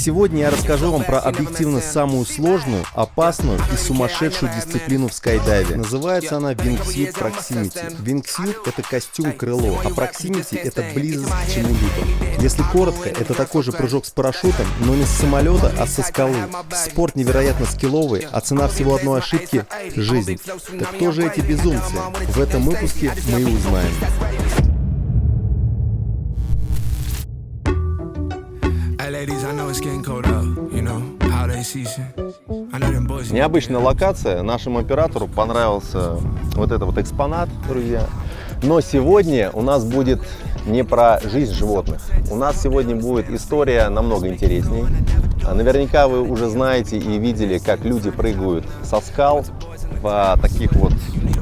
Сегодня я расскажу вам про объективно самую сложную, опасную и сумасшедшую дисциплину в скайдайве. Называется она Wingsuit Proximity. Wingsuit — это костюм-крыло, а Proximity — это близость к чему-либо. Если коротко, это такой же прыжок с парашютом, но не с самолета, а со скалы. Спорт невероятно скилловый, а цена всего одной ошибки — жизнь. Так кто же эти безумцы? В этом выпуске мы и узнаем. Необычная локация. Нашему оператору понравился вот этот вот экспонат, друзья. Но сегодня у нас будет не про жизнь животных. У нас сегодня будет история намного интересней. Наверняка вы уже знаете и видели, как люди прыгают со скал в таких вот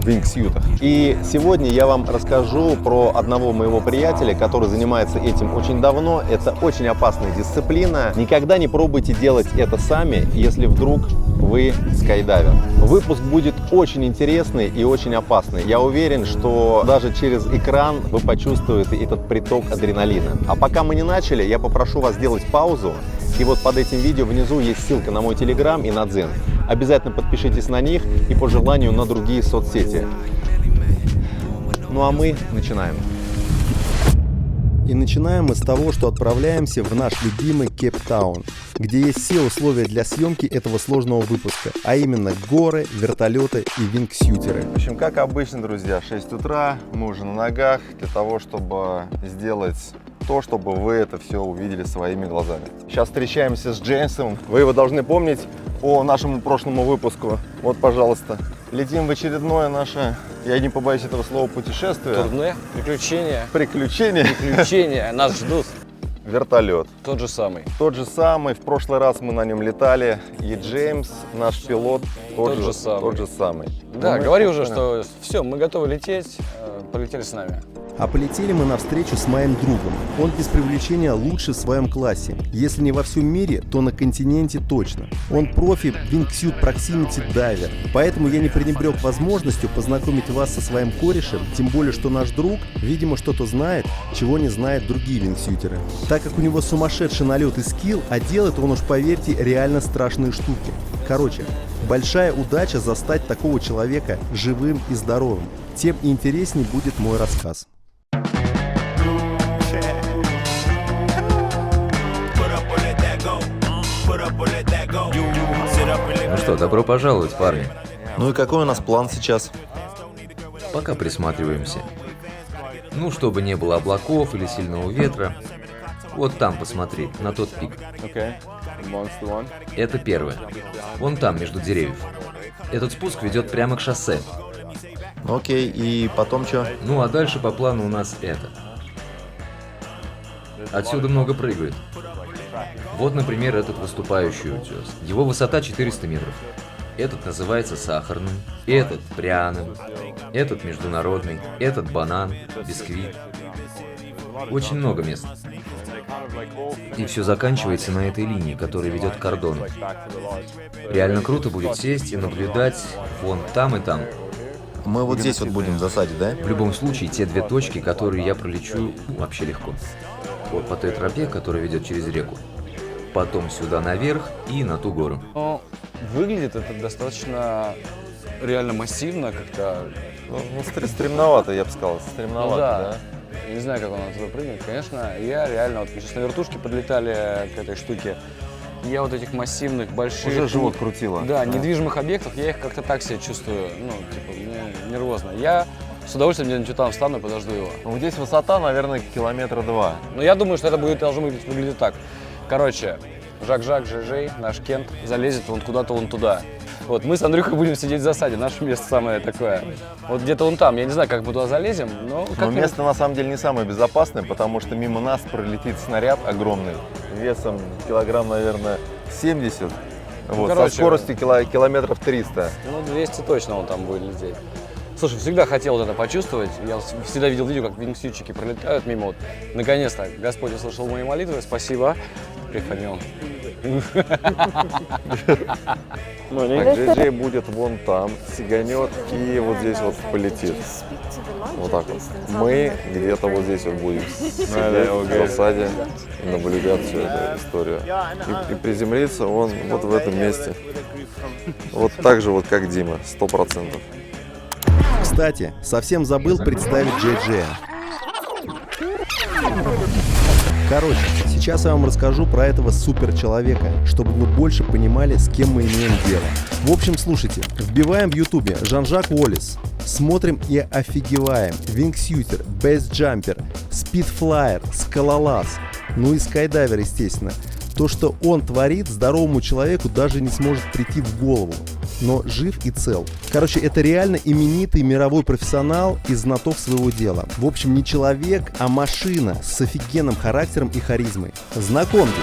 вингсьютах. И сегодня я вам расскажу про одного моего приятеля, который занимается этим очень давно. Это очень опасная дисциплина. Никогда не пробуйте делать это сами, если вдруг вы скайдайвер. Выпуск будет очень интересный и очень опасный. Я уверен, что даже через экран вы почувствуете этот приток адреналина. А пока мы не начали, я попрошу вас сделать паузу. И вот под этим видео внизу есть ссылка на мой телеграм и на Дзен. Обязательно подпишитесь на них и по желанию на другие соцсети. Ну а мы начинаем. И начинаем мы с того, что отправляемся в наш любимый Кейптаун, где есть все условия для съемки этого сложного выпуска, а именно горы, вертолеты и вингсьютеры. В общем, как обычно, друзья, 6 утра, мы уже на ногах для того, чтобы сделать то, чтобы вы это все увидели своими глазами. Сейчас встречаемся с Джеймсом. Вы его должны помнить по нашему прошлому выпуску. Вот, пожалуйста. Летим в очередное наше, я не побоюсь этого слова, путешествие. Турне, приключения. Приключения. Нас ждут. Вертолет. Тот же самый. Тот же самый. В прошлый раз мы на нем летали. И Джеймс, наш пилот, тот же самый. Да, говори уже, что все, мы готовы лететь. Полетели с нами. А полетели мы навстречу с моим другом. Он без привлечения лучший в своем классе. Если не во всем мире, то на континенте точно. Он профи Wingsuit Proximity дайвер. Поэтому я не пренебрег возможностью познакомить вас со своим корешем, тем более, что наш друг, видимо, что-то знает, чего не знают другие вингсьютеры. Так как у него сумасшедший налет и скилл, а делает он уж, поверьте, реально страшные штуки. Короче, большая удача застать такого человека живым и здоровым. Тем интересней будет мой рассказ. Ну что, добро пожаловать, парни. Ну и какой у нас план сейчас? Пока присматриваемся. Ну, чтобы не было облаков или сильного ветра. Вот там посмотри, на тот пик. Это первое. Вон там, между деревьев. Этот спуск ведет прямо к шоссе. Окей, и потом что? Ну, а дальше по плану у нас это. Отсюда много прыгают. Вот, например, этот выступающий утес. Его высота 400 метров. Этот называется сахарным, этот пряным, этот международный, этот банан, бисквит. Очень много мест. И все заканчивается на этой линии, которая ведет к кордону. Реально круто будет сесть и наблюдать вон там и там. Мы вот здесь вот будем в засаде, да? В любом случае, те две точки, которые я пролечу, вообще легко. Вот по той тропе, которая ведет через реку. Потом сюда наверх и на ту гору. Но выглядит это достаточно реально массивно как-то. Ну, стремновато, я бы сказал. Стремновато, да. Я не знаю, как он оттуда прыгнет. Конечно, я реально, вот мы сейчас на вертушке подлетали к этой штуке. Я вот этих массивных, больших... Уже живот крутило. Да, недвижимых объектов, я их как-то так себя чувствую, ну, типа, мне нервозно. Я с удовольствием где-нибудь там встану и подожду его. Ну, здесь высота, наверное, 2 километра. Но я думаю, что это должно выглядеть так. Короче, Жак-Жак, Жей, наш Кент залезет вон куда-то вон туда. Вот, мы с Андрюхой будем сидеть в засаде, наше место самое такое. Вот где-то вон там, я не знаю, как мы туда залезем, но... место на самом деле не самое безопасное, потому что мимо нас пролетит снаряд огромный, весом килограмм, наверное, 70, вот, со скоростью километров 300. Ну, 200 точно он там будет лететь. Слушай, всегда хотел вот это почувствовать. Я всегда видел видео, как вингсьютчики пролетают мимо. Вот. Наконец-то Господь услышал мои молитвы. Спасибо. Прихванил. Так, Джей будет вон там, сиганет и вот здесь вот полетит. Вот так вот. Мы где-то вот здесь вот будем сидеть в засаде и наблюдать всю эту историю. И приземлиться он вот в этом месте. Вот так же вот, как Дима, 100%. Кстати, совсем забыл представить Джей-Джея. Короче, сейчас я вам расскажу про этого суперчеловека, чтобы вы больше понимали, с кем мы имеем дело. В общем, слушайте, вбиваем в ютубе Жан-Жак Уоллес, смотрим и офигеваем. Вингсютер, бейсджампер, спидфлайер, скалолаз, ну и скайдайвер, естественно. То, что он творит, здоровому человеку даже не сможет прийти в голову. Но жив и цел. Короче, это реально именитый мировой профессионал и знаток своего дела. В общем, не человек, а машина с офигенным характером и харизмой. Знакомьтесь.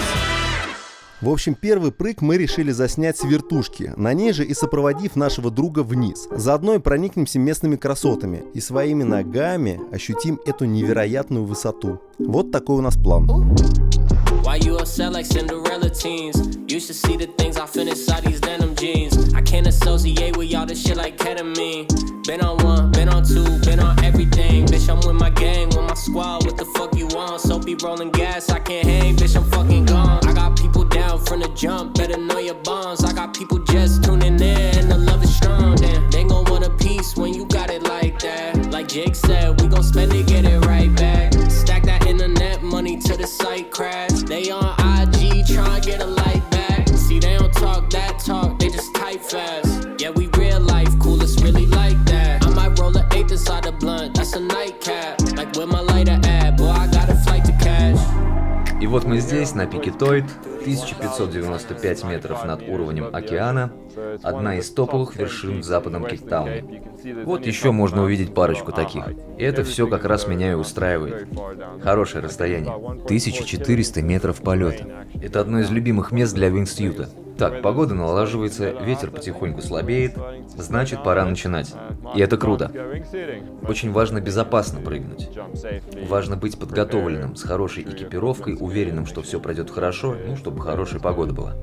В общем, первый прыг мы решили заснять с вертушки, на ней же и сопроводив нашего друга вниз. Заодно и проникнемся местными красотами и своими ногами ощутим эту невероятную высоту. Вот такой у нас план. Why you upset like Cinderella teens? You should see the things I fit inside these denim jeans. I can't associate with y'all this shit like ketamine. Been on one, been on two, been on everything. Bitch, I'm with my gang, with my squad. What the fuck you want? Soapy rolling gas, I can't hang. Bitch, I'm fucking gone. I got people down from the jump, better know your bonds. I got people just tuning in, and the love is strong. Damn, they gon' want a piece when you got it like that. Like Jake said, we gon' spend it, get it right back. Stack that internet money to the site crash. They on IG tryna get a light back. See, they don't talk that talk, they just type fast. Yeah, we real life cool, it's really like that. I might roll an eighth inside the blunt, that's a nightcap. Like where my lighter at, boy, I got a flight to cash. И вот мы здесь, на пике Тойт, 1595 метров над уровнем океана, одна из топовых вершин в западном Кейптауне. Вот еще можно увидеть парочку таких. И это все как раз меня и устраивает. Хорошее расстояние. 1400 метров полета. Это одно из любимых мест для вингсьюта. Так, погода налаживается, ветер потихоньку слабеет, значит, пора начинать. И это круто. Очень важно безопасно прыгнуть. Важно быть подготовленным, с хорошей экипировкой, уверенным, что все пройдет хорошо, ну, чтобы хорошая погода была.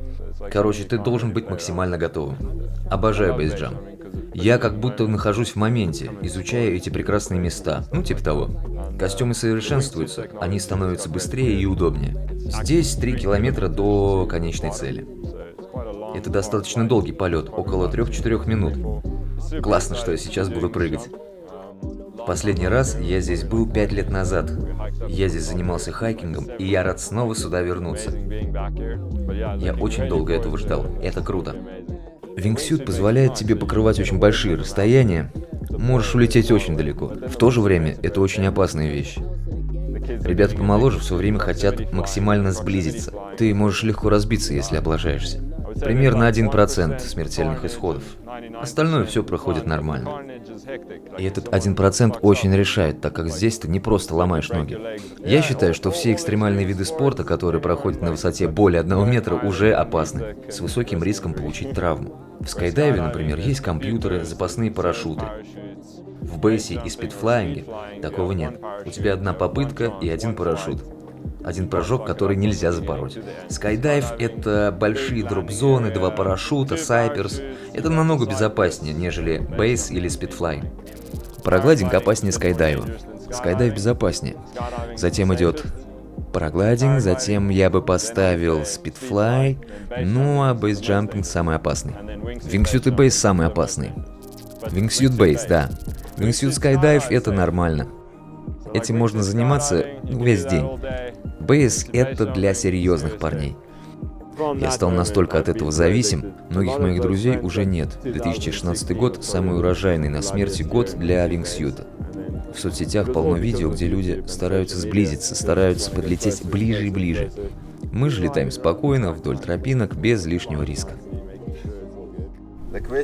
Короче, ты должен быть максимально готовым. Обожаю бейсджамп. Я как будто нахожусь в моменте, изучая эти прекрасные места, ну типа того. Костюмы совершенствуются, они становятся быстрее и удобнее. Здесь 3 километра до конечной цели. Это достаточно долгий полет, около 3-4 минут. Классно, что я сейчас буду прыгать. Последний раз я здесь был 5 лет назад. Я здесь занимался хайкингом, и я рад снова сюда вернуться. Я очень долго этого ждал. Это круто. Вингсют позволяет тебе покрывать очень большие расстояния. Можешь улететь очень далеко. В то же время это очень опасная вещь. Ребята помоложе все время хотят максимально сблизиться. Ты можешь легко разбиться, если облажаешься. Примерно 1% смертельных исходов. Остальное все проходит нормально. И этот 1% очень решает, так как здесь ты не просто ломаешь ноги. Я считаю, что все экстремальные виды спорта, которые проходят на высоте более 1 метра, уже опасны, с высоким риском получить травму. В скайдайве, например, есть компьютеры, запасные парашюты. В бейсе и спидфлайинге такого нет. У тебя одна попытка и один парашют. Один прыжок, который нельзя запороть. Скайдайв — это большие дроп-зоны, 2 парашюта, сайперс. Это намного безопаснее, нежели бейс или спидфлай. Параглайдинг опаснее скайдайва. Скайдайв безопаснее. Затем идет параглайдинг, затем я бы поставил спидфлай, ну а бейсджампинг самый опасный. Вингсют и бейс самый опасный. Вингсют бейс, да. Вингсют скайдайв — это нормально. Этим можно заниматься весь день. Бейс — это для серьезных парней. Я стал настолько от этого зависим, многих моих друзей уже нет. 2016 год – самый урожайный на смерти год для вингсьюта. В соцсетях полно видео, где люди стараются сблизиться, стараются подлететь ближе и ближе. Мы же летаем спокойно, вдоль тропинок, без лишнего риска.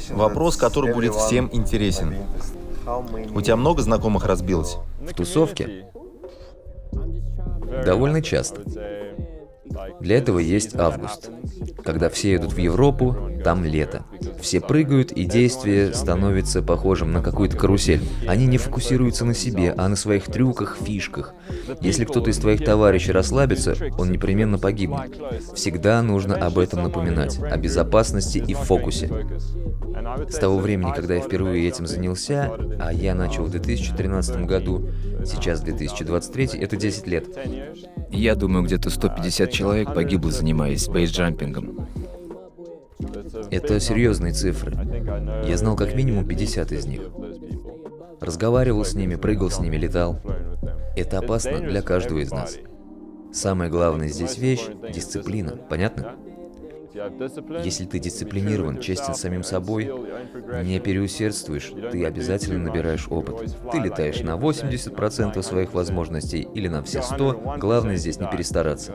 Вопрос, который будет всем интересен. У тебя много знакомых разбилось? В тусовке? Довольно часто. Для этого есть август. Когда все идут в Европу, там лето. Все прыгают, и действие становится похожим на какую-то карусель. Они не фокусируются на себе, а на своих трюках, фишках. Если кто-то из твоих товарищей расслабится, он непременно погибнет. Всегда нужно об этом напоминать, о безопасности и фокусе. С того времени, когда я впервые этим занялся, а я начал в 2013 году, сейчас 2023, это 10 лет. Я думаю, где-то 150 человек погибло, занимаясь бейсджампингом. Это серьезные цифры. Я знал как минимум 50 из них. Разговаривал с ними, прыгал с ними, летал. Это опасно для каждого из нас. Самая главная здесь вещь — дисциплина. Понятно? Если ты дисциплинирован, честен с самим собой, не переусердствуешь, ты обязательно набираешь опыт. Ты летаешь на 80% своих возможностей или на все 100, главное здесь не перестараться.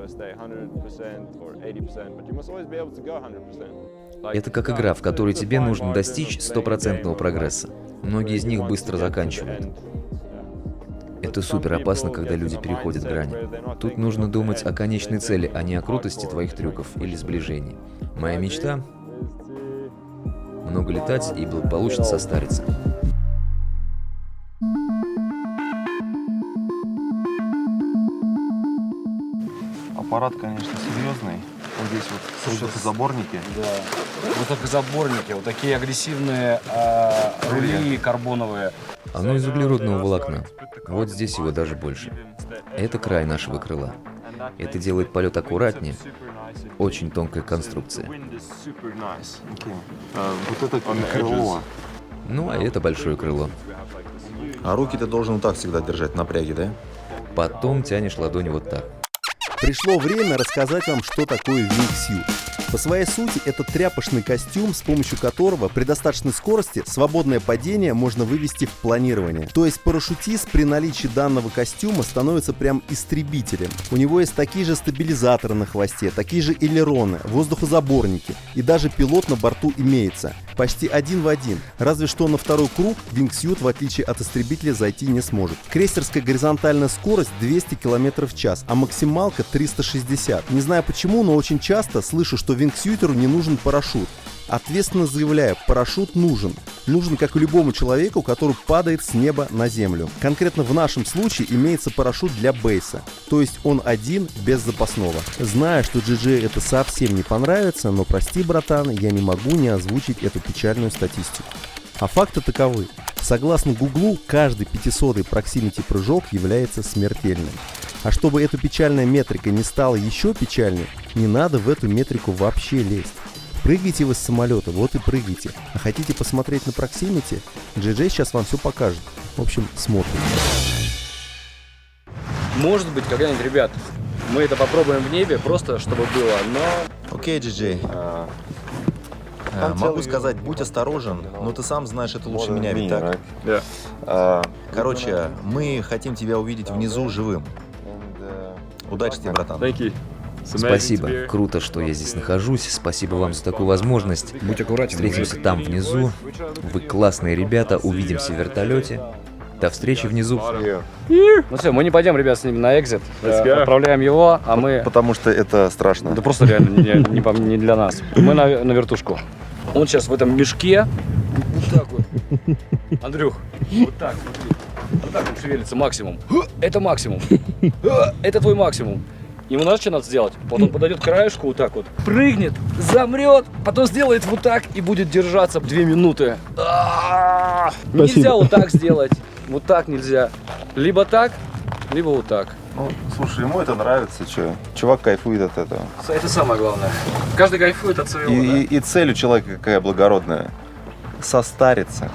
Это как игра, в которой тебе нужно достичь 100% прогресса. Многие из них быстро заканчивают. Это супер опасно, когда люди переходят грани. Тут нужно думать о конечной цели, а не о крутости твоих трюков или сближений. Моя мечта — много летать и благополучно состариться. Аппарат, конечно, серьезный. Вот здесь вот воздухозаборники. Да. Воздухозаборники, вот такие агрессивные рули карбоновые. Оно из углеродного волокна. Вот здесь его даже больше. Это край нашего крыла. Это делает полет аккуратнее. Очень тонкая конструкция. Вот это крыло. Ну, а это большое крыло. А руки ты должен вот так всегда держать в напряге, да? Потом тянешь ладони вот так. Пришло время рассказать вам, что такое wingsuit. По своей сути, это тряпочный костюм, с помощью которого при достаточной скорости свободное падение можно вывести в планирование. То есть парашютист при наличии данного костюма становится прям истребителем. У него есть такие же стабилизаторы на хвосте, такие же элероны, воздухозаборники, и даже пилот на борту имеется. Почти один в один. Разве что на второй круг wingsuit, в отличие от истребителя, зайти не сможет. Крейсерская горизонтальная скорость 200 км в час, а максималка 360. Не знаю почему, но очень часто слышу, что вингсьютеру не нужен парашют. Ответственно заявляю, парашют нужен. Нужен как и любому человеку, который падает с неба на землю. Конкретно в нашем случае имеется парашют для бейса. То есть он один, без запасного. Знаю, что GG это совсем не понравится, но прости, братан, я не могу не озвучить эту печальную статистику. А факты таковы. Согласно Гуглу, каждый 500-й проксимити прыжок является смертельным. А чтобы эта печальная метрика не стала еще печальнее, не надо в эту метрику вообще лезть. Прыгайте вы с самолета, вот и прыгайте. А хотите посмотреть на проксимити? GG сейчас вам все покажет. В общем, смотрим. Может быть, когда-нибудь, ребят, мы это попробуем в небе, просто чтобы было, но... Окей, Джей. Могу сказать, будь осторожен, но ты сам знаешь это лучше меня, ведь так? Короче, мы хотим тебя увидеть внизу живым. Удачи тебе, братан. Спасибо. Круто, что я здесь нахожусь. Спасибо вам за такую возможность. Будь аккуратен. Встретимся там внизу. Вы классные ребята. Увидимся в вертолете. До встречи внизу. Ну все, мы не пойдем, ребят, с ними на экзит. Отправляем его, а мы... Потому что это страшно. Да просто реально не для нас. Мы на вертушку. Он сейчас в этом мешке. Вот так вот. Андрюх, вот так, смотри. Вот так он шевелится максимум. Это максимум. Это твой максимум. Ему знаешь, что надо сделать? Вот он подойдет к краешку вот так вот, прыгнет, замрет, потом сделает вот так и будет держаться 2 минуты. Нельзя вот так сделать. Вот так нельзя. Либо так, либо вот так. Ну, слушай, ему это нравится, что? Чувак кайфует от этого. Это самое главное. Каждый кайфует от своего, И цель у человека какая благородная. Состариться.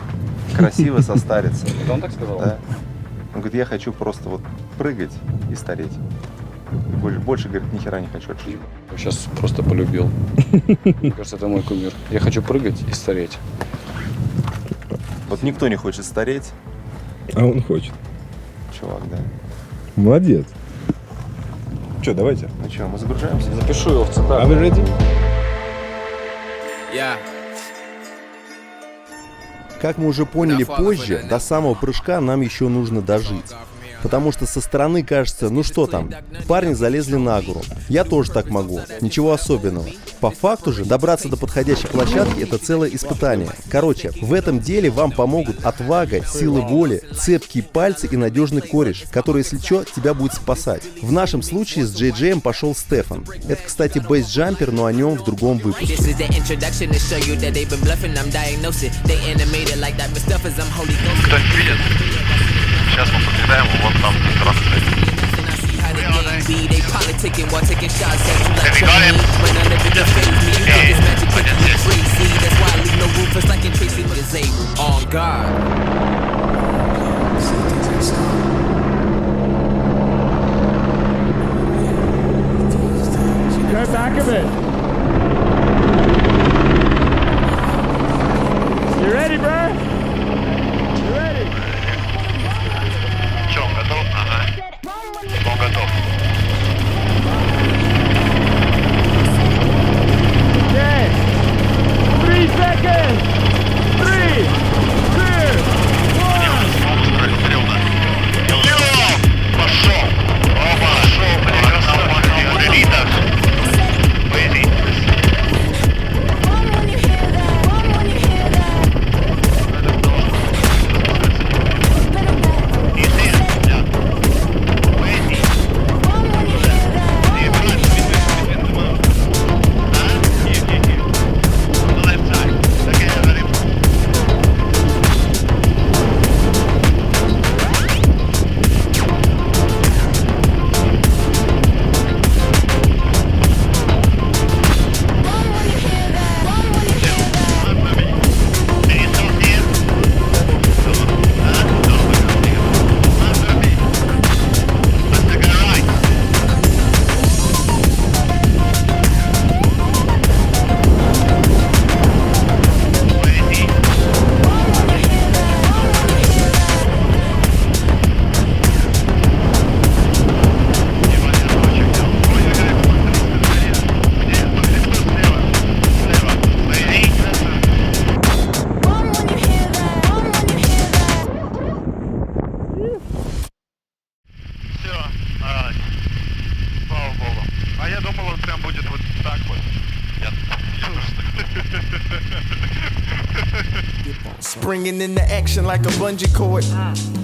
Красиво состариться. Это он так сказал? Да. Он говорит, я хочу просто вот прыгать и стареть. Больше, говорит, ни хера не хочу от жизни. Сейчас просто полюбил. Мне кажется, это мой кумир. Я хочу прыгать и стареть. Вот никто не хочет стареть. А он хочет. Чувак, да. Молодец. Че, давайте. Ну что, мы загружаемся? Запишу его в цитату. А вы ready? Yeah. Как мы уже поняли позже, до самого прыжка нам еще нужно дожить. Потому что со стороны кажется, ну что там, парни залезли на гору. Я тоже так могу, ничего особенного. По факту же, добраться до подходящей площадки – это целое испытание. Короче, в этом деле вам помогут отвага, сила воли, цепкие пальцы и надежный кореш, который, если что, тебя будет спасать. В нашем случае с JJ пошел Стефан. Это, кстати, бейсджампер, но о нем в другом выпуске. Кто-нибудь видит? Сейчас мы подъезжаем, вон там трасса. Back of it. You ready, bro? You ready? Че, он готов? Ага. Он готов. Okay. 3 seconds. 3, 2, 1. Пошел! Оба! Пошел! Springing into action like a bungee cord.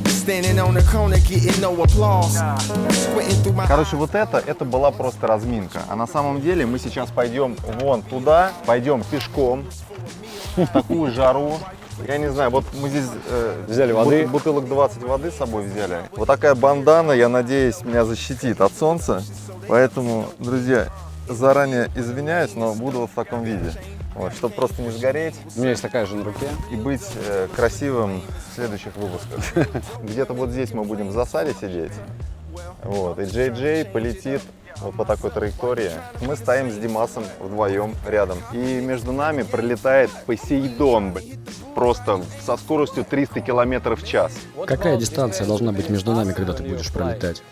Standing on the corner, getting no applause. Squinting through my... Короче, вот это была просто разминка. А на самом деле мы сейчас пойдем вон туда, пойдем пешком в такую жару. Я не знаю, вот мы здесь взяли воды. Бутылок 20 воды с собой взяли. Вот такая бандана, я надеюсь, меня защитит от солнца. Поэтому, друзья, заранее извиняюсь, но буду вот в таком виде. Вот, чтобы просто не сгореть. У меня есть такая же на руке. И быть красивым в следующих выпусках. Где-то вот здесь мы будем в засаде сидеть. Вот, и JJ полетит вот по такой траектории. Мы стоим с Димасом вдвоем рядом. И между нами пролетает Посейдон. Просто со скоростью 300 км в час. Какая дистанция должна быть между нами, когда ты будешь пролетать?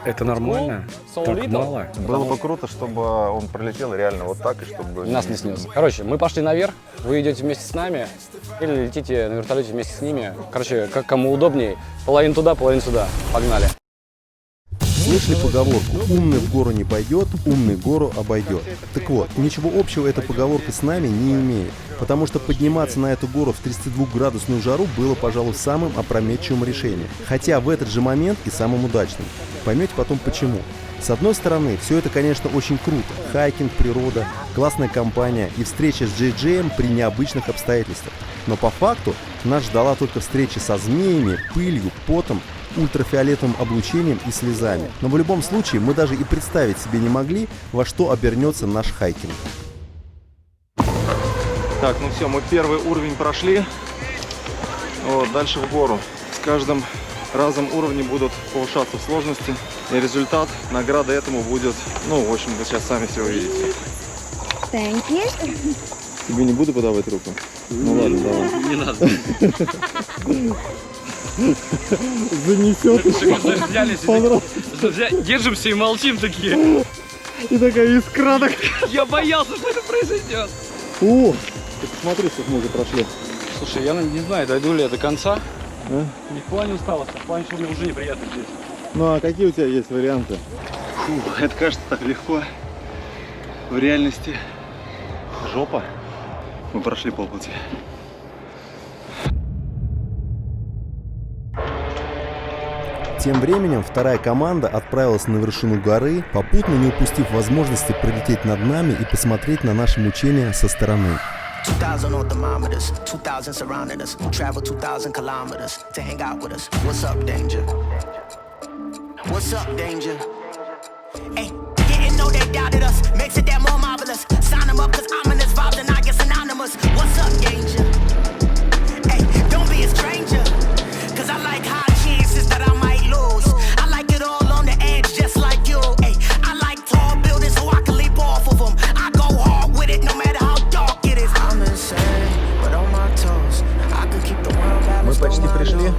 Это нормально? Так мало? Было бы круто, чтобы он пролетел реально вот так, и чтобы... Нас не снес. Короче, мы пошли наверх, вы идете вместе с нами, или летите на вертолете вместе с ними. Короче, как кому удобнее. Половину туда, половину сюда. Погнали. Слышали поговорку «умный в гору не пойдет, умный гору обойдет». Так вот, ничего общего эта поговорка с нами не имеет, потому что подниматься на эту гору в 32-градусную жару было, пожалуй, самым опрометчивым решением. Хотя в этот же момент и самым удачным. Поймете потом почему. С одной стороны, все это, конечно, очень круто. Хайкинг, природа, классная компания и встреча с JJ при необычных обстоятельствах. Но по факту нас ждала только встреча со змеями, пылью, потом, ультрафиолетовым облучением и слезами. Но в любом случае мы даже и представить себе не могли, во что обернется наш хайкинг. Так, ну все, мы первый уровень прошли. Вот, дальше в гору. С каждым разом уровни будут повышаться в сложности. И результат, награда этому будет, ну, в общем, вы сейчас сами все увидите. Thank you. Тебе не буду подавать руку? Ну ладно, давай. Не надо. Занесет еще. Держимся и молчим такие. И такая искра. Я боялся, что это произойдет. О, ты посмотри, сколько мы уже прошли. Слушай, я не знаю, дойду ли я до конца. Не в плане усталости, а в плане, что мне уже неприятно здесь. Ну а какие у тебя есть варианты? Фу, это кажется так легко. В реальности жопа. Мы прошли полпути. Тем временем вторая команда отправилась на вершину горы, попутно не упустив возможности прилететь над нами и посмотреть на наше мучение со стороны. 2,000 on thermometers, 2,000 surrounding us. Who travel 2,000 kilometers to hang out with us? What's up, danger? What's up, danger? Hey, didn't know they doubted us. Makes it that more marvelous. Sign them up, cause ominous vibes and I get synonymous. What's up, danger? Hey, don't be a stranger. Cause I like high chances that I might lose. I like it all on the edge, just like you. Hey, I like tall buildings so I can leap off of them. I go hard with it, no matter how dark it is. I'm insane, but on my toes. I could keep the world balanced. Мы почти пришли.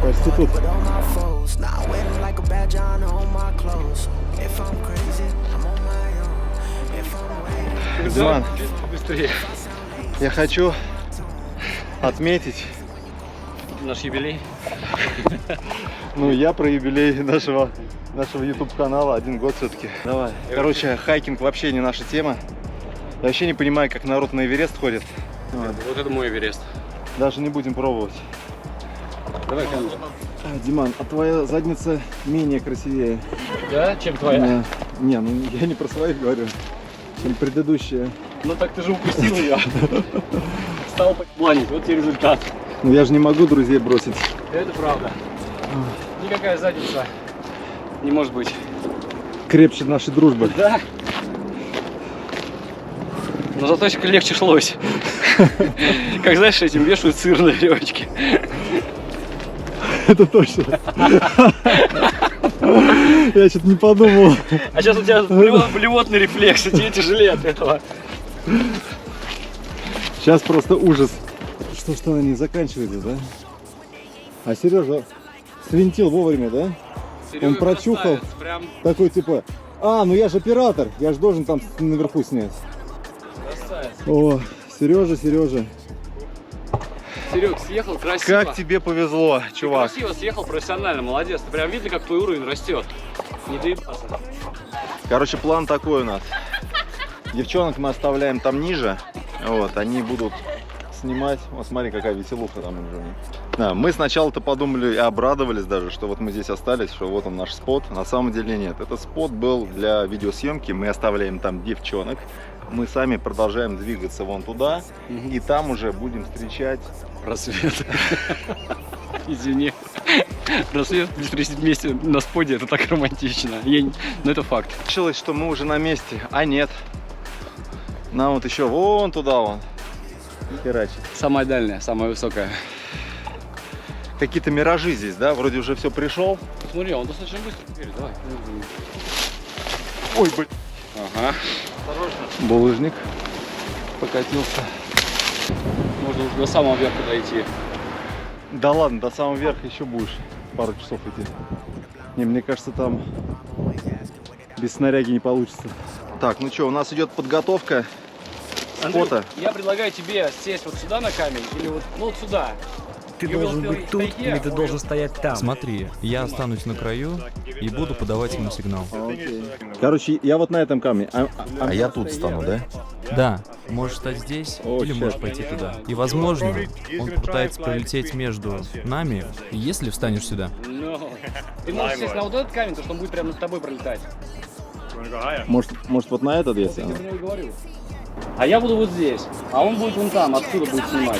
Почти тут. Now waiting like a badge on all my clothes. If I'm crazy, I'm on my own. If I'm waiting. Диман, Быстрее. я хочу отметить, Наш юбилей. ну я про юбилей нашего YouTube канала, 1 год все-таки. Давай. Короче, хайкинг вообще не наша тема. Я вообще не понимаю, как народ на Эверест ходит. Вот это мой Эверест. Даже не будем пробовать. Давай камеру. Диман, а твоя задница менее красивее. Да? Чем твоя? Не, ну я не про своих говорю, чем предыдущая. Ну так ты же упустил ее. Стал планить, вот тебе результат. Ну я же не могу друзей бросить. Это правда. Никакая задница не может быть крепче нашей дружбы. Да. Но зато легче шлось. Как знаешь, этим вешают сыр на веревочке. Это точно. Я что-то не подумал. А сейчас у тебя блевотный рефлекс, и тебе тяжелее от этого. Сейчас просто ужас. Что она не заканчивается, да? А Сережа свинтил вовремя, да? Серега Он прочухал. Прям Такой типа, ну я же оператор, я же должен там наверху снять. красавец. О, Сережа. Серег, съехал красиво. Как тебе повезло, чувак. Красиво съехал, профессионально, молодец. Ты прям видно, как твой уровень растет. Не доебаться. Короче, план такой у нас. Девчонок мы оставляем там ниже. Вот, они будут снимать. Вот смотри, какая веселуха там уже. Да, мы сначала-то подумали и обрадовались даже, что вот мы здесь остались, что вот он наш спот. На самом деле нет. Этот спот был для видеосъемки. Мы оставляем там девчонок. Мы сами продолжаем двигаться вон туда. И там уже будем встречать рассвет. Извини. Рассвет встретить вместе на споде, это так романтично. Но это факт. Решилось, что мы уже на месте, а нет. Нам вот еще вон туда вон херачить. Самая дальняя, самая высокая. Какие-то миражи здесь, да? Вроде уже все пришел. Посмотри, он достаточно быстро теперь, давай. Ой, блин. Ага. Осторожно. Булыжник покатился. Можно уже до самого верха дойти. Да ладно, до самого верха еще будешь пару часов идти. Не, мне кажется, там без снаряги не получится. Так, ну что, у нас идет подготовка спота. Я предлагаю тебе сесть вот сюда на камень или вот сюда. Ты должен быть тут или ты должен стоять там? Смотри, я останусь на краю и буду подавать ему сигнал. Короче, я вот на этом камне. А я тут стану, да? Да, можешь стать здесь или можешь пойти туда. И возможно, он пытается пролететь между нами, если встанешь сюда. Ты можешь сесть на вот этот камень, потому что он будет прямо над тобой пролетать. Может вот на этот, если? А я буду вот здесь, а он будет вон там, отсюда будет снимать.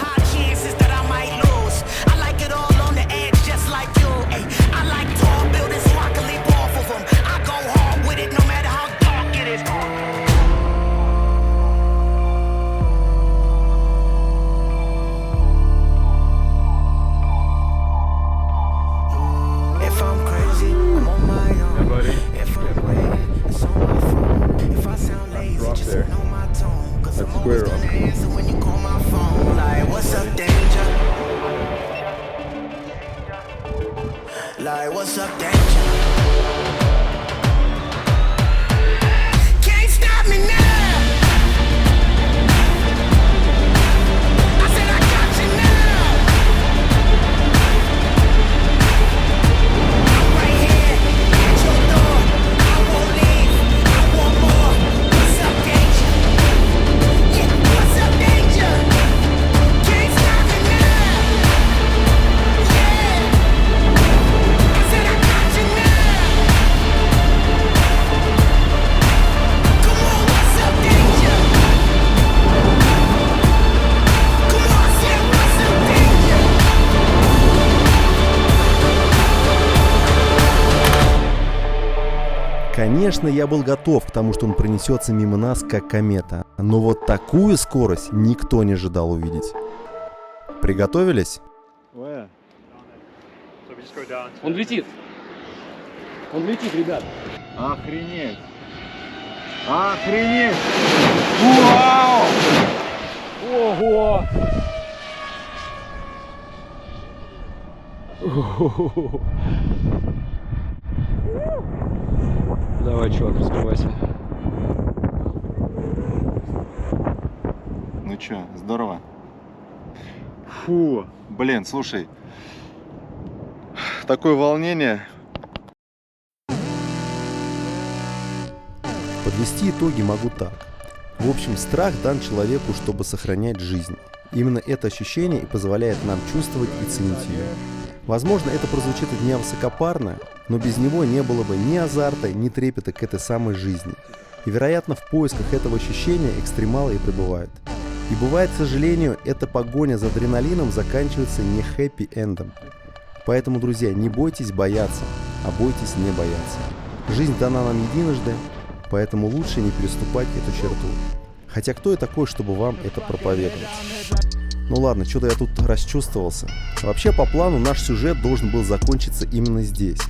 Square rock. Конечно, я был готов к тому, что он пронесется мимо нас, как комета. Но вот такую скорость никто не ожидал увидеть. Приготовились? Он летит. Он летит, ребят. Охренеть! Охренеть! Вау! Ого! Давай, чувак, раскрывайся. Ну чё, здорово. Фу, блин, слушай. Такое волнение. Подвести итоги могу так. В общем, страх дан человеку, чтобы сохранять жизнь. Именно это ощущение и позволяет нам чувствовать и ценить ее. Возможно, это прозвучит от меня высокопарно, но без него не было бы ни азарта, ни трепета к этой самой жизни. И, вероятно, в поисках этого ощущения экстремалы и пребывают. И бывает, к сожалению, эта погоня за адреналином заканчивается не хэппи-эндом. Поэтому, друзья, не бойтесь бояться, а бойтесь не бояться. Жизнь дана нам единожды, поэтому лучше не переступать эту черту. Хотя кто я такой, чтобы вам это проповедовать? Ну ладно, что-то я тут расчувствовался. Вообще, по плану, наш сюжет должен был закончиться именно здесь.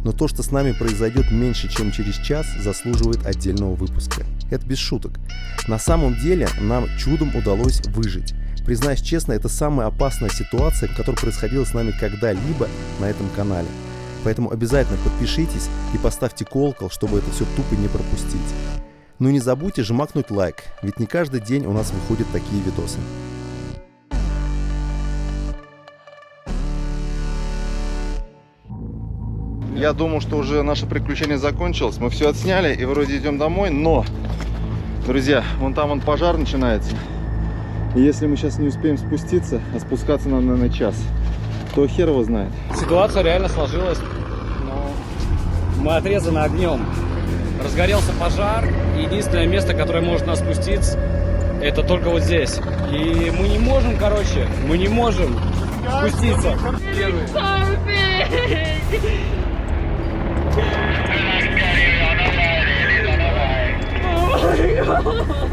Но то, что с нами произойдет меньше, чем через час, заслуживает отдельного выпуска. Это без шуток. На самом деле, нам чудом удалось выжить. Признаюсь честно, это самая опасная ситуация, которая происходила с нами когда-либо на этом канале. Поэтому обязательно подпишитесь и поставьте колокол, чтобы это все тупо не пропустить. Ну и не забудьте жмакнуть лайк, ведь не каждый день у нас выходят такие видосы. Я думал, что уже наше приключение закончилось. Мы все отсняли и вроде идем домой, но, друзья, вон там пожар начинается. И если мы сейчас не успеем спуститься, а спускаться нам, наверное, час, то хер его знает. Ситуация реально сложилась, но мы отрезаны огнем. Разгорелся пожар, и единственное место, которое может нас спуститься, это только вот здесь. И мы не можем, мы не можем спуститься. Oh my god!